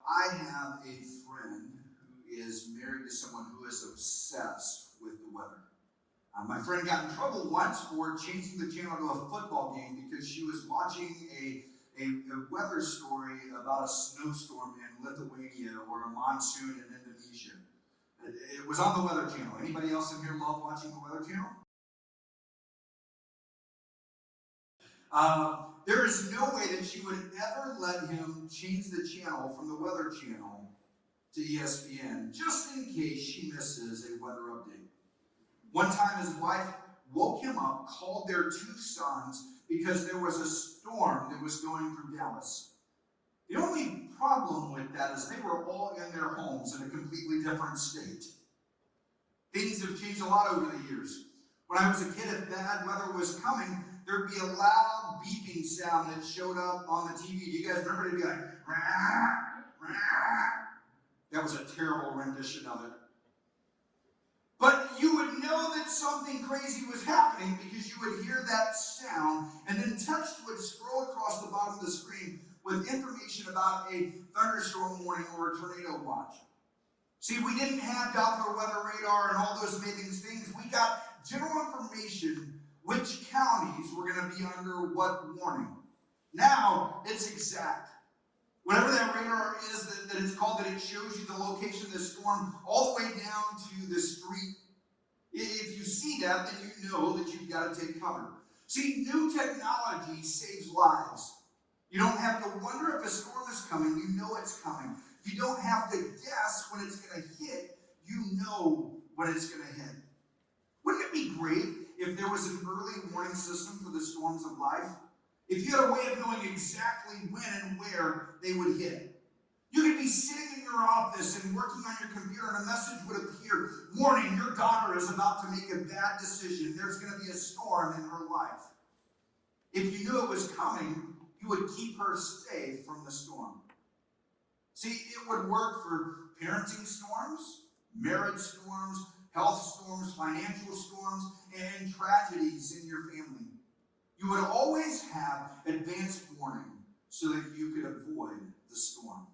I have a friend who is married to someone who is obsessed with the weather. My friend got in trouble once for changing the channel to a football game because she was watching a weather story about a snowstorm in Lithuania or a monsoon in Indonesia. It was on the Weather Channel. Anybody else in here love watching the Weather Channel? There is no way that she would ever let him change the channel from the Weather Channel to ESPN, just in case she misses a weather update. One time his wife woke him up, called their two sons, because there was a storm that was going through Dallas. The only problem with that is they were all in their homes in a completely different state. Things have changed a lot over the years. When I was a kid, if bad weather was coming, there'd be a loud beeping sound that showed up on the TV. Do you guys remember? It'd be like, rah, rah. That was a terrible rendition of it. But you would know that something crazy was happening because you would hear that sound, and then text would scroll across the bottom of the screen with information about a thunderstorm warning or a tornado watch. See, we didn't have Doppler weather radar and all those amazing things. We got general information which counties were going to be under what warning. Now, it's exact. Whatever that radar is that it's called, that it shows you the location of the storm all the way down to the street. If you see that, then you know that you've got to take cover. See, new technology saves lives. You don't have to wonder if a storm is coming. You know it's coming. You don't have to guess when it's going to hit. You know when it's going to hit. Wouldn't it be great if there was an early warning system for the storms of life? If you had a way of knowing exactly when and where they would hit. You could be sitting in your office and working on your computer, and a message would appear, warning, your daughter is about to make a bad decision. There's going to be a storm in her life. If you knew it was coming, you would keep her safe from the storm. See, it would work for parenting storms, marriage storms, health storms, financial storms, and tragedies in your family. You would always have advanced warning so that you could avoid the storm.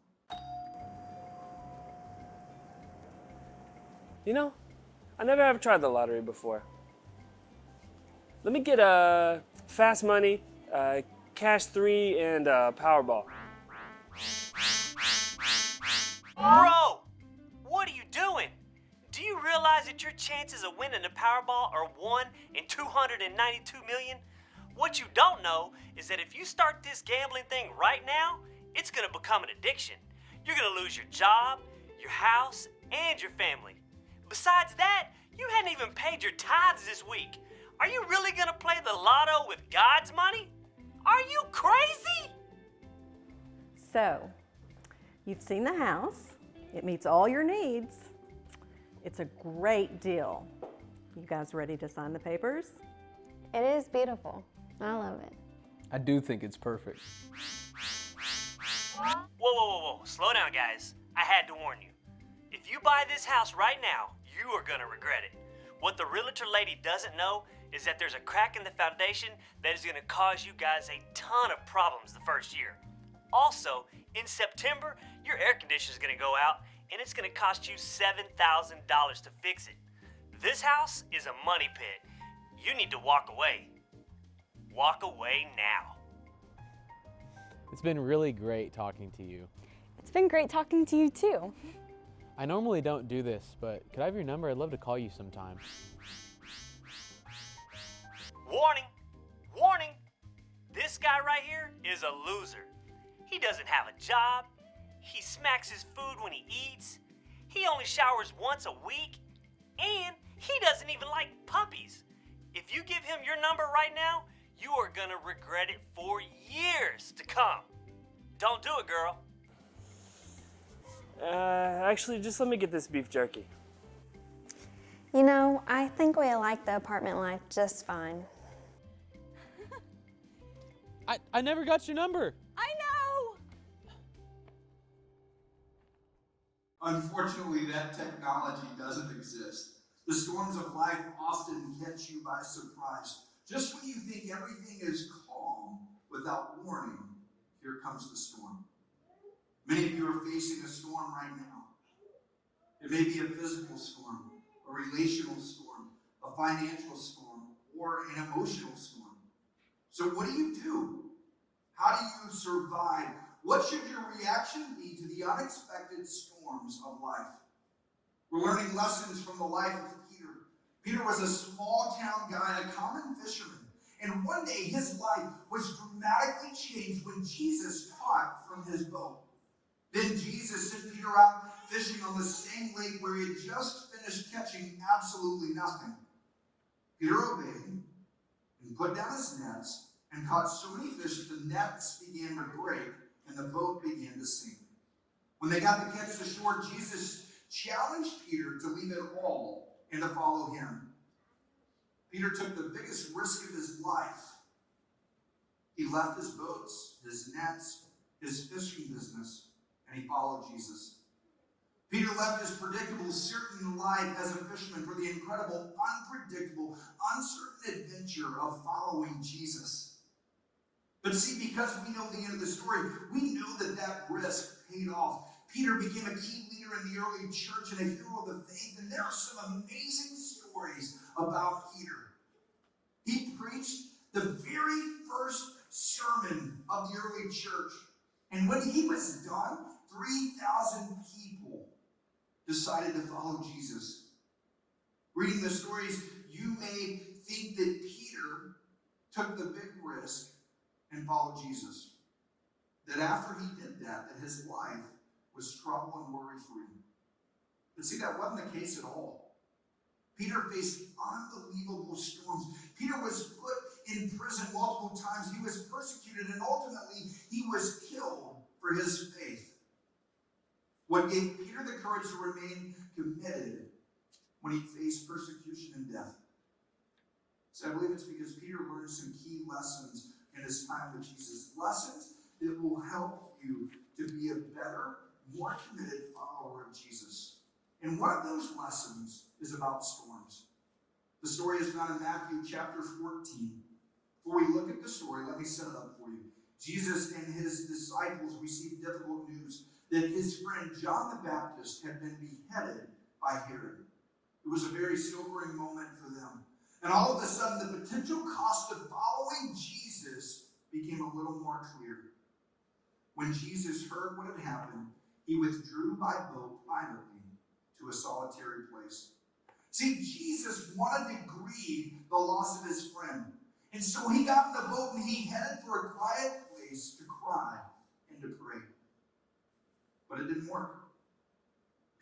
You know, I never have tried the lottery before. Let me get a fast money, cash 3, and Powerball. Bro, what are you doing? Do you realize that your chances of winning the Powerball are 1 in 292 million? What you don't know is that if you start this gambling thing right now, it's gonna become an addiction. You're gonna lose your job, your house, and your family. Besides that, you hadn't even paid your tithes this week. Are you really gonna play the lotto with God's money? Are you crazy? So, you've seen the house. It meets all your needs. It's a great deal. You guys ready to sign the papers? It is beautiful. I love it. I do think it's perfect. Whoa. Slow down, guys. I had to warn you. If you buy this house right now, you are gonna regret it. What the realtor lady doesn't know is that there's a crack in the foundation that is gonna cause you guys a ton of problems the first year. Also, in September, your air conditioner is gonna go out and it's gonna cost you $7,000 to fix it. This house is a money pit. You need to walk away. Walk away now. It's been really great talking to you. It's been great talking to you too. I normally don't do this, but could I have your number? I'd love to call you sometime. Warning! Warning! This guy right here is a loser. He doesn't have a job. He smacks his food when he eats. He only showers once a week. And he doesn't even like puppies. If you give him your number right now, you are gonna regret it for years to come. Don't do it, girl. Actually, just let me get this beef jerky. You know, I think we like the apartment life just fine. I never got your number. I know! Unfortunately, that technology doesn't exist. The storms of life often catch you by surprise. Just when you think everything is calm, without warning, here comes the storm. Many of you are facing a storm right now. It may be a physical storm, a relational storm, a financial storm, or an emotional storm. So what do? How do you survive? What should your reaction be to the unexpected storms of life? We're learning lessons from the life of Peter. Peter was a small town guy, a common fisherman. And one day his life was dramatically changed when Jesus taught from his boat. Then Jesus sent Peter out fishing on the same lake where he had just finished catching absolutely nothing. Peter obeyed and put down his nets and caught so many fish that the nets began to break and the boat began to sink. When they got the catch to shore, Jesus challenged Peter to leave it all and to follow him. Peter took the biggest risk of his life. He left his boats, his nets, his fishing business, and he followed Jesus. Peter left his predictable, certain life as a fisherman for the incredible, unpredictable, uncertain adventure of following Jesus. But see, because we know the end of the story, we know that risk paid off. Peter became a key leader in the early church and a hero of the faith, and there are some amazing stories about Peter. He preached the very first sermon of the early church, and when he was done, 3,000 people decided to follow Jesus. Reading the stories, you may think that Peter took the big risk and followed Jesus. That after he did that his life was trouble and worry-free. But see, that wasn't the case at all. Peter faced unbelievable storms. Peter was put in prison multiple times. He was persecuted, and ultimately he was killed for his faith. What gave Peter the courage to remain committed when he faced persecution and death? So I believe it's because Peter learned some key lessons in his time with Jesus. Lessons that will help you to be a better, more committed follower of Jesus. And one of those lessons is about storms. The story is found in Matthew chapter 14. Before we look at the story, let me set it up for you. Jesus and his disciples received difficult news that his friend John the Baptist had been beheaded by Herod. It was a very sobering moment for them. And all of a sudden, the potential cost of following Jesus became a little more clear. When Jesus heard what had happened, he withdrew by boat privately to a solitary place. See, Jesus wanted to grieve the loss of his friend. And so he got in the boat and he headed for a quiet place to cry and to pray. But it didn't work.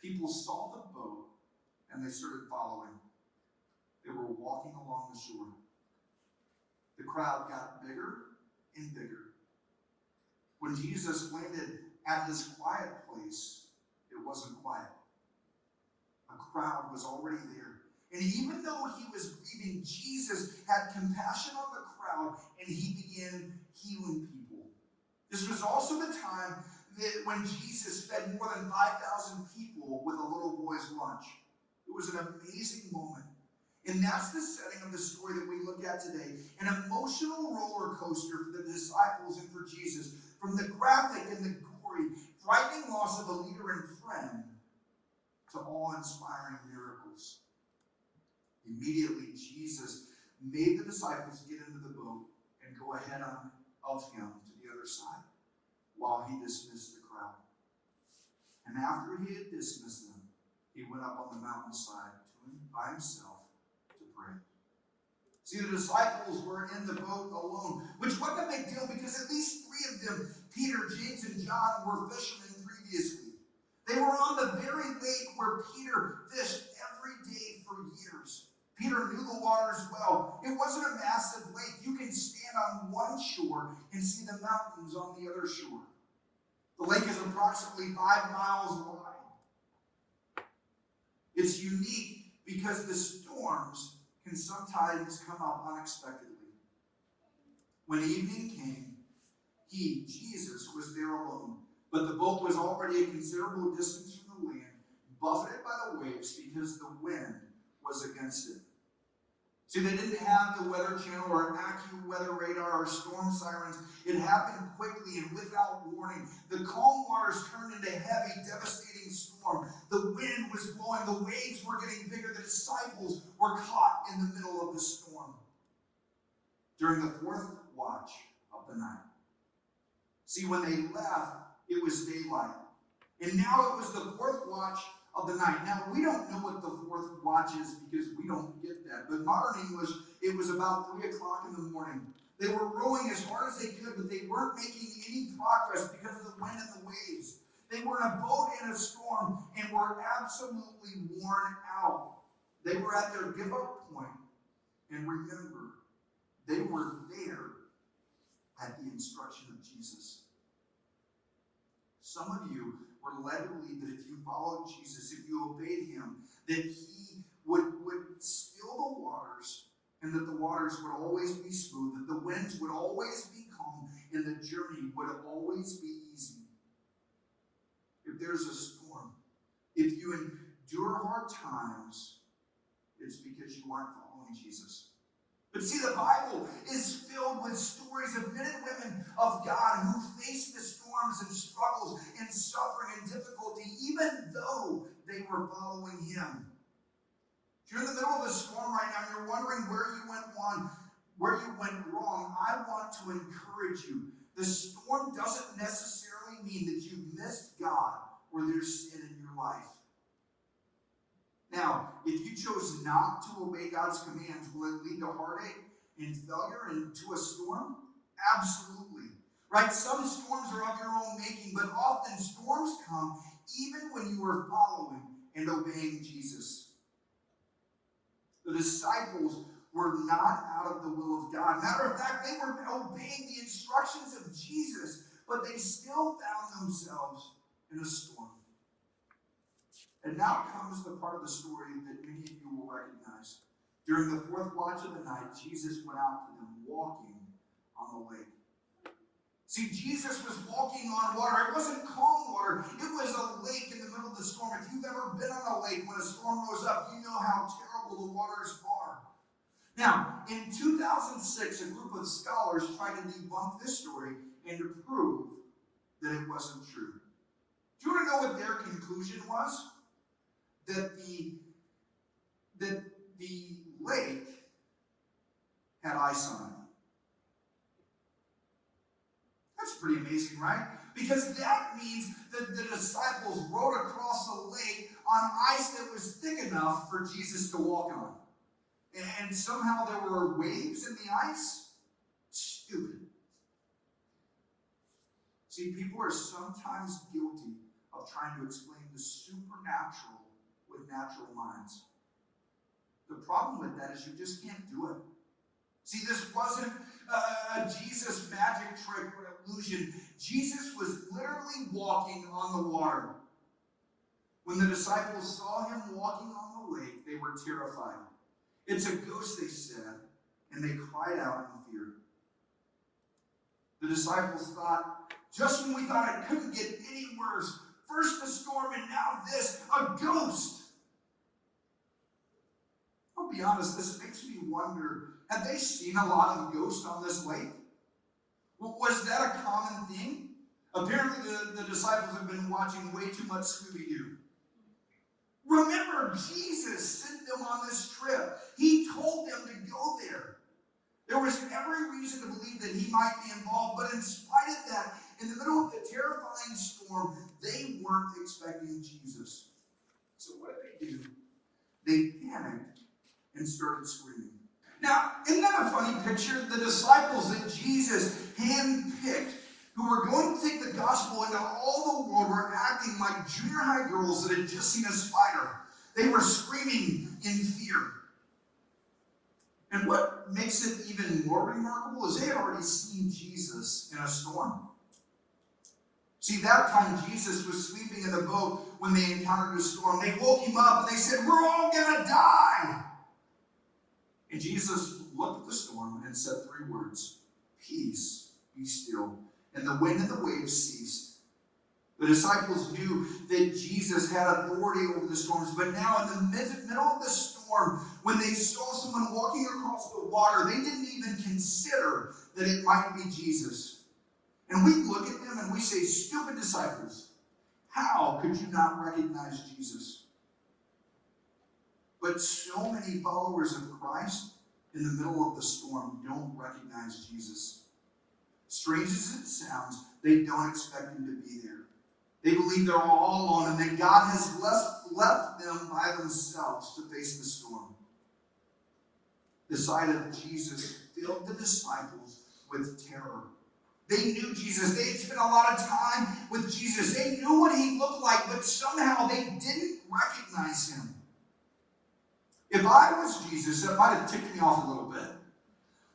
People saw the boat and they started following. They were walking along the shore. The crowd got bigger and bigger. When Jesus landed at his quiet place, it wasn't quiet. A crowd was already there. And even though he was grieving, Jesus had compassion on the crowd and he began healing people. This was also the time that when Jesus fed more than 5,000 people with a little boy's lunch. It was an amazing moment. And that's the setting of the story that we look at today. An emotional roller coaster for the disciples and for Jesus. From the graphic and the gory, frightening loss of a leader and friend to awe-inspiring miracles. Immediately, Jesus made the disciples get into the boat and go ahead of him to the other side while he dismissed the crowd. And after he had dismissed them, he went up on the mountainside by himself to pray. See, the disciples were in the boat alone, which wasn't a big deal because at least three of them, Peter, James, and John, were fishermen previously. They were on the very lake where Peter fished every day for years. Peter knew the waters well. It wasn't a massive lake. You can stand on one shore and see the mountains on the other shore. The lake is approximately 5 miles wide. It's unique because the storms can sometimes come up unexpectedly. When evening came, he, Jesus, was there alone, but the boat was already a considerable distance from the land, buffeted by the waves because the wind was against it. See, they didn't have the Weather Channel or AccuWeather radar or storm sirens. It happened quickly and without warning. The calm waters turned into heavy, devastating storm. The wind was blowing. The waves were getting bigger. The disciples were caught in the middle of the storm during the fourth watch of the night. See, when they left, it was daylight. And now it was the fourth watch of the night. Now, we don't know what the fourth watch is because we don't get that. But modern English, it was about 3 o'clock in the morning. They were rowing as hard as they could, but they weren't making any progress because of the wind and the waves. They were in a boat in a storm and were absolutely worn out. They were at their give-up point. And remember, they were there at the instruction of Jesus. Some of you were led to believe that if you followed Jesus, if you obeyed him, that he would still the waters, and that the waters would always be smooth, that the winds would always be calm, and the journey would always be easy. If there's a storm, if you endure hard times, it's because you aren't following Jesus. But see, the Bible is filled with stories of men and women of God who faced the storms and struggles and suffering and difficulty, even though they were following him. If you're in the middle of a storm right now and you're wondering where you went wrong, I want to encourage you. The storm doesn't necessarily mean that you've missed God or there's sin in your life. Now, if you chose not to obey God's commands, will it lead to heartache and failure and to a storm? Absolutely. Right? Some storms are of your own making, but often storms come even when you are following and obeying Jesus. The disciples were not out of the will of God. Matter of fact, they were obeying the instructions of Jesus, but they still found themselves in a storm. And now comes the part of the story that many of you will recognize. During the fourth watch of the night, Jesus went out to them walking on the lake. See, Jesus was walking on water. It wasn't calm water. It was a lake in the middle of the storm. If you've ever been on a lake when a storm rose up, you know how terrible the waters are. Now, in 2006, a group of scholars tried to debunk this story and to prove that it wasn't true. Do you want to know what their conclusion was? That the lake had ice on it. That's pretty amazing, right? Because that means that the disciples rode across the lake on ice that was thick enough for Jesus to walk on. And somehow there were waves in the ice? Stupid. See, people are sometimes guilty of trying to explain the supernatural with natural minds. The problem with that is you just can't do it. See, this wasn't a Jesus magic trick or illusion. Jesus was literally walking on the water. When the disciples saw him walking on the lake, they were terrified. It's a ghost, they said, and they cried out in fear. The disciples thought, just when we thought it couldn't get any worse, first the storm and now this, a ghost. I'll be honest, this makes me wonder, had they seen a lot of ghosts on this lake? Was that a common thing? Apparently the disciples have been watching way too much Scooby-Doo. Remember, Jesus sent them on this trip. He told them to go there. There was every reason to believe that he might be involved, but in spite of that, in the middle of the terrifying storm, they weren't expecting Jesus. So what did they do? They panicked and started screaming. Now, isn't that a funny picture? The disciples that Jesus handpicked, who were going to take the gospel into all the world, were acting like junior high girls that had just seen a spider. They were screaming in fear. And what makes it even more remarkable is they had already seen Jesus in a storm. See, that time Jesus was sleeping in the boat when they encountered a storm. They woke him up and they said, "We're all going to die." And Jesus looked at the storm and said 3 words, "Peace, be still." And the wind and the waves ceased. The disciples knew that Jesus had authority over the storms, but now in the middle of the storm, storm, when they saw someone walking across the water, they didn't even consider that it might be Jesus. And we look at them and we say, stupid disciples, how could you not recognize Jesus? But so many followers of Christ in the middle of the storm don't recognize Jesus. Strange as it sounds, they don't expect him to be there. They believe they're all alone and that God has left them by themselves to face the storm. The sight of Jesus filled the disciples with terror. They knew Jesus. They had spent a lot of time with Jesus. They knew what he looked like, but somehow they didn't recognize him. If I was Jesus, that might have ticked me off a little bit.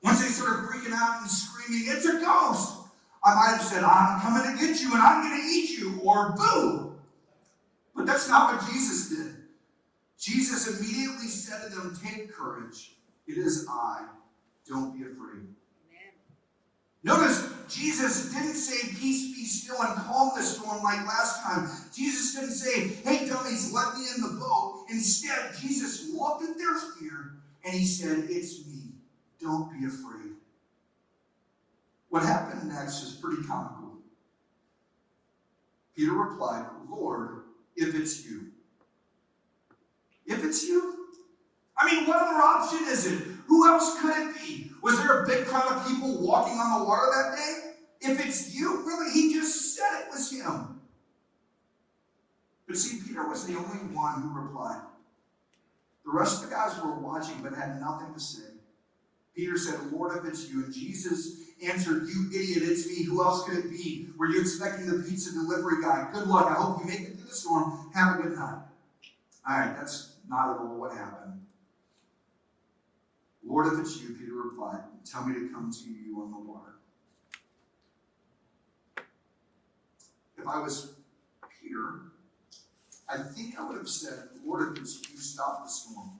Once they started freaking out and screaming, it's a ghost, I might have said, I'm coming to get you and I'm going to eat you, or boo. But that's not what Jesus did. Jesus immediately said to them, take courage. It is I. Don't be afraid. Amen. Notice, Jesus didn't say, peace be still and calm the storm like last time. Jesus didn't say, hey dummies, let me in the boat. Instead, Jesus looked at their fear and he said, it's me. Don't be afraid. What happened next is pretty comical. Peter replied, Lord, if it's you. If it's you? I mean, what other option is it? Who else could it be? Was there a big crowd of people walking on the water that day? If it's you, really, he just said it was him. But see, Peter was the only one who replied. The rest of the guys were watching but had nothing to say. Peter said, Lord, if it's you. And Jesus answered, you idiot, it's me. Who else could it be? Were you expecting the pizza delivery guy? Good luck. I hope you make it through the storm. Have a good night. All right, that's not at all what happened. Lord, if it's you, Peter replied, tell me to come to you on the water. If I was Peter, I think I would have said, Lord, if it's you, stop the storm.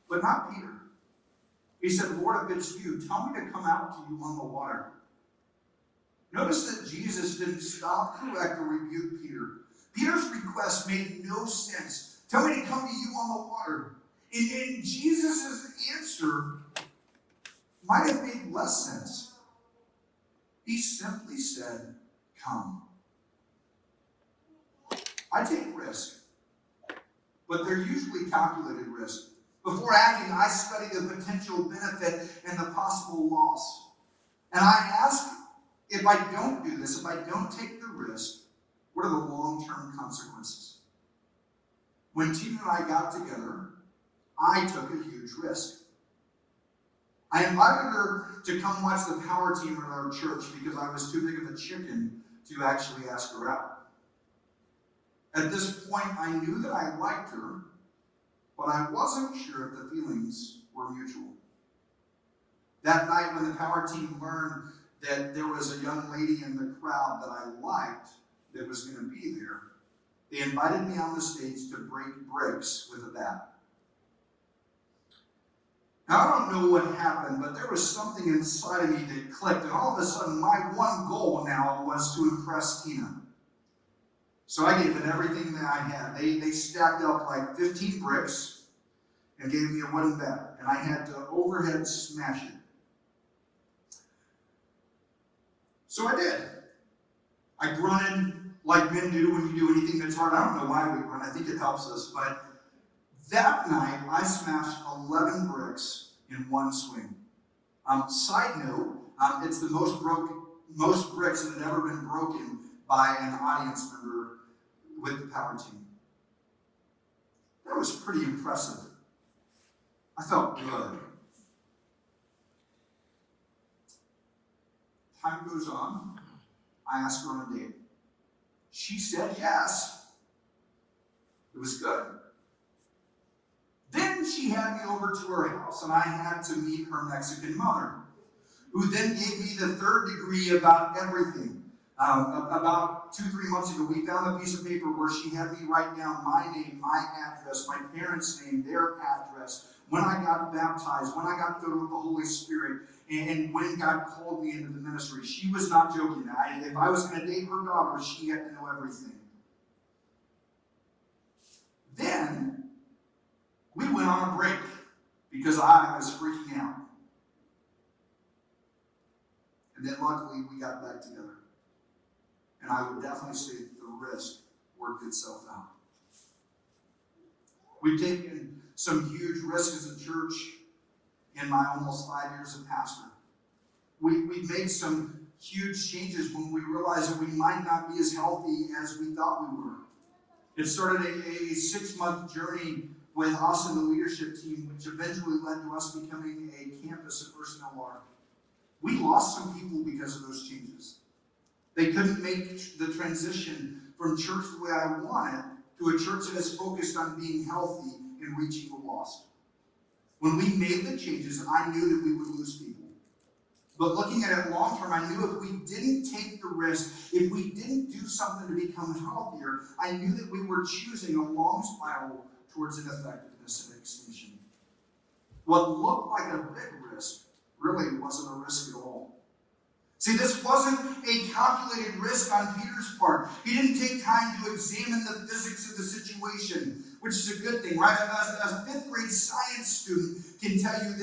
But not Peter. He said, Lord, if it's you, tell me to come out to you on the water. Notice that Jesus didn't stop, correct, or rebuke Peter. Peter's request made no sense. Tell me to come to you on the water. And Jesus' answer might have made less sense. He simply said, come. I take risk, but they're usually calculated risk. Before acting, I study the potential benefit and the possible loss. And I ask, if I don't do this, if I don't take the risk, what are the long-term consequences? When Tina and I got together, I took a huge risk. I invited her to come watch the power team at our church because I was too big of a chicken to actually ask her out. At this point, I knew that I liked her, but I wasn't sure if the feelings were mutual. That night when the power team learned that there was a young lady in the crowd that I liked that was going to be there, they invited me on the stage to break bricks with a bat. Now, I don't know what happened, but there was something inside of me that clicked, and all of a sudden, my one goal now was to impress Tina. So I gave it everything that I had. They stacked up like 15 bricks and gave me a wooden bat, and I had to overhead smash it. So I did. I grunted like men do when you do anything that's hard. I don't know why we grunt. I think it helps us. But that night, I smashed 11 bricks in one swing. Side note, it's the most bricks that had ever been broken by an audience member with the power team. That was pretty impressive. I felt good. Time goes on. I asked her on a date. She said yes. It was good. Then she had me over to her house, and I had to meet her Mexican mother, who then gave me the third degree about everything. About 2-3 months ago, we found a piece of paper where she had me write down my name, my address, my parents' name, their address, when I got baptized, when I got filled with the Holy Spirit, and when God called me into the ministry. She was not joking. If I was going to date her daughter, she had to know everything. Then, we went on a break because I was freaking out. And then luckily we got back together. And I would definitely say that the risk worked itself out. We've taken some huge risks as a church in my almost 5 years of pastor. We've made some huge changes when we realized that we might not be as healthy as we thought we were. It started a 6-month journey with us and the leadership team, which eventually led to us becoming a campus at First Online. We lost some people because of those changes. They couldn't make the transition from church the way I wanted to a church that is focused on being healthy and reaching the lost. When we made the changes, I knew that we would lose people. But looking at it long term, I knew if we didn't take the risk, if we didn't do something to become healthier, I knew that we were choosing a long spiral towards ineffectiveness and extinction. What looked like a big risk really wasn't a risk at all. See, this wasn't a calculated risk on Peter's part. He didn't take time to examine the physics of the situation, which is a good thing, right? As a 5th grade science student can tell you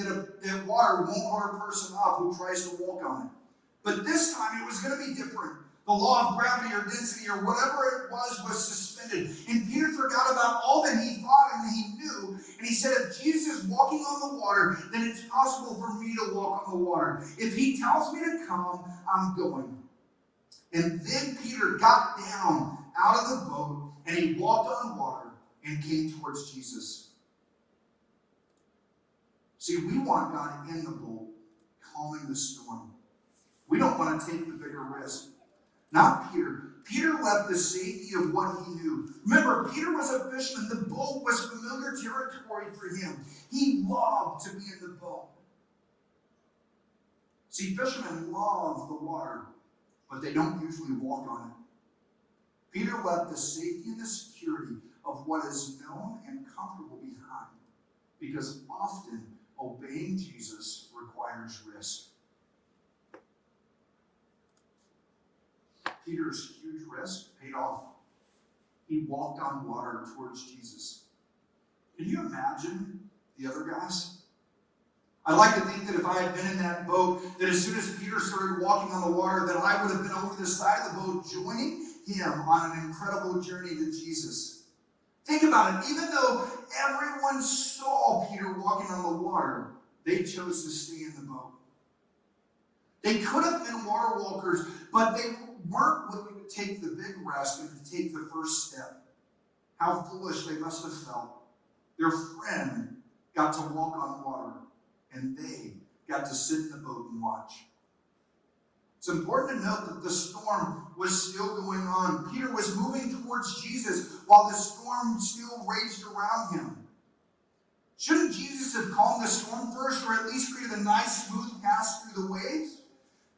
that water won't hold a person up who tries to walk on it. But this time it was going to be different. The law of gravity or density or whatever it was suspended. And Peter forgot about all that he thought and he knew. And he said, if Jesus is walking on the water, then it's possible for me to walk on the water. If he tells me to come, I'm going. And then Peter got down out of the boat and he walked on water and came towards Jesus. See, we want God in the boat, calming the storm. We don't want to take the bigger risk. Not Peter. Peter left the safety of what he knew. Remember, Peter was a fisherman. The boat was familiar territory for him. He loved to be in the boat. See, fishermen love the water, but they don't usually walk on it. Peter left the safety and the security of what is known and comfortable behind, because often obeying Jesus requires risk. Peter's huge risk paid off. He walked on water towards Jesus. Can you imagine the other guys? I'd like to think that if I had been in that boat, that as soon as Peter started walking on the water, that I would have been over the side of the boat joining him on an incredible journey to Jesus. Think about it. Even though everyone saw Peter walking on the water, they chose to stay in the boat. They could have been water walkers, but they weren't willing to take the big risk and to take the first step. How foolish they must have felt. Their friend got to walk on water, and they got to sit in the boat and watch. It's important to note that the storm was still going on. Peter was moving towards Jesus while the storm still raged around him. Shouldn't Jesus have calmed the storm first, or at least created a nice, smooth pass through the waves?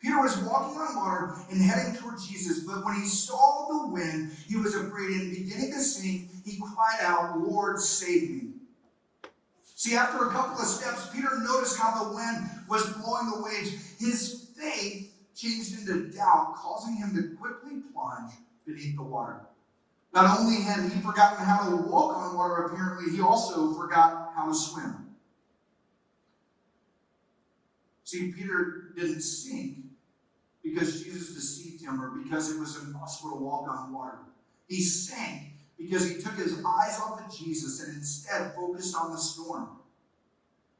Peter was walking on water and heading towards Jesus, but when he saw the wind, he was afraid, and beginning to sink, he cried out, "Lord, save me." See, after a couple of steps, Peter noticed how the wind was blowing the waves. His faith changed into doubt, causing him to quickly plunge beneath the water. Not only had he forgotten how to walk on water, apparently, he also forgot how to swim. See, Peter didn't sink because Jesus deceived him or because it was impossible to walk on water. He sank because he took his eyes off of Jesus and instead focused on the storm.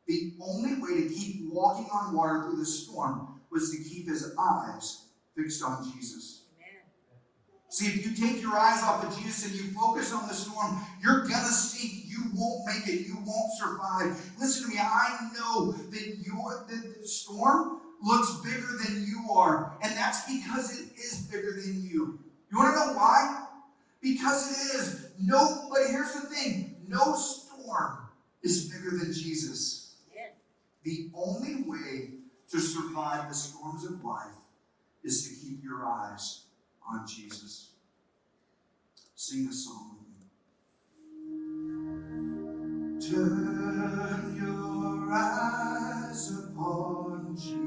The only way to keep walking on water through the storm was to keep his eyes fixed on Jesus. Amen. See, if you take your eyes off of Jesus and you focus on the storm, you're going to sink. You won't make it. You won't survive. Listen to me. I know that the storm looks bigger than you are, and that's because it is bigger than you. You want to know why? Because it is. But here's the thing. No storm is bigger than Jesus. Yeah. The only way to survive the storms of life is to keep your eyes on Jesus. Sing a song with me. Turn your eyes upon Jesus.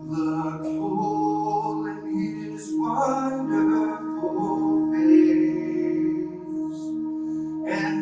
Look full in his wonderful face, and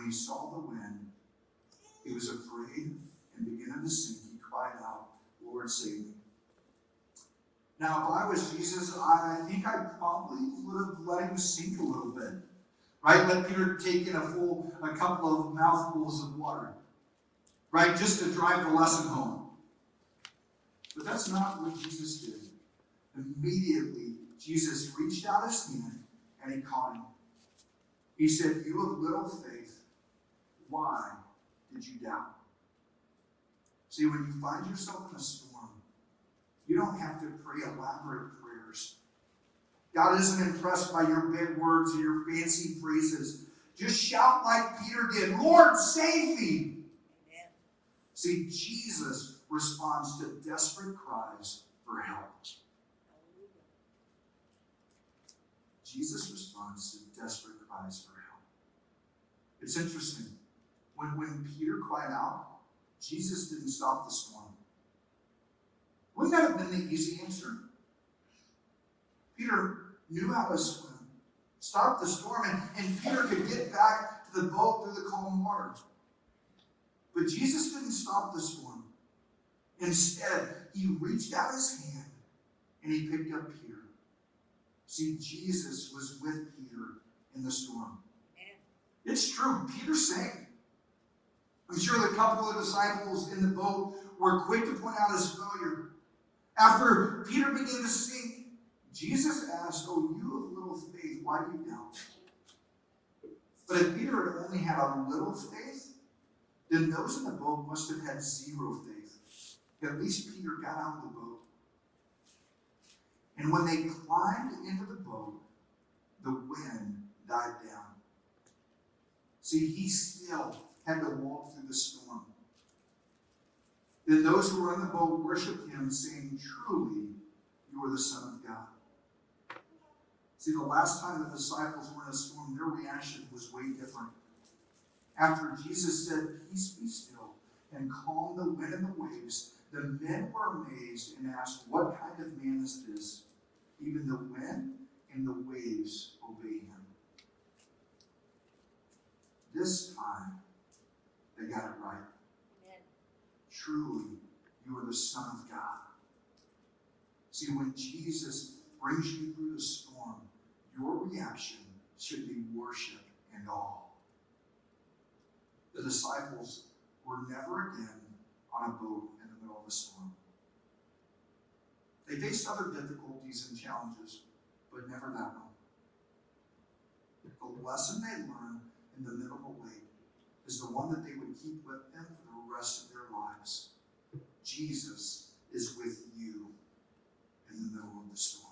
he saw the wind, he was afraid and beginning to sink. He cried out, Lord, save me. Now, if I was Jesus, I think I probably would have let him sink a little bit. Right? Let Peter take in a couple of mouthfuls of water. Right? Just to drive the lesson home. But that's not what Jesus did. Immediately, Jesus reached out his hand and he caught him. He said, you of little faith, why did you doubt? See, when you find yourself in a storm, you don't have to pray elaborate prayers. God isn't impressed by your big words or your fancy phrases. Just shout like Peter did, Lord, save me. Amen. See, Jesus responds to desperate cries for help. Jesus responds to desperate cries for help. It's interesting. When Peter cried out, Jesus didn't stop the storm. Wouldn't that have been the easy answer? Peter knew how to swim, stopped the storm, and Peter could get back to the boat through the calm water. But Jesus didn't stop the storm. Instead, he reached out his hand and he picked up Peter. See, Jesus was with Peter in the storm. It's true, Peter sank. I'm sure the couple of disciples in the boat were quick to point out his failure. After Peter began to sink, Jesus asked, oh, you of little faith, why do you doubt? But if Peter had only had a little faith, then those in the boat must have had zero faith. At least Peter got out of the boat. And when they climbed into the boat, the wind died down. See, he still had to walk through the storm. Then those who were in the boat worshiped him, saying, truly, you are the Son of God. See, the last time the disciples were in a storm, their reaction was way different. After Jesus said, peace be still, and calmed the wind and the waves, the men were amazed and asked, what kind of man is this? Even the wind and the waves obey him. This time, they got it right. Amen. Truly, you are the Son of God. See, when Jesus brings you through the storm, your reaction should be worship and awe. The disciples were never again on a boat in the middle of a storm. They faced other difficulties and challenges, but never that one. The lesson they learned in the middle of a wave is the one that they would keep with them for the rest of their lives. Jesus is with you in the middle of the storm.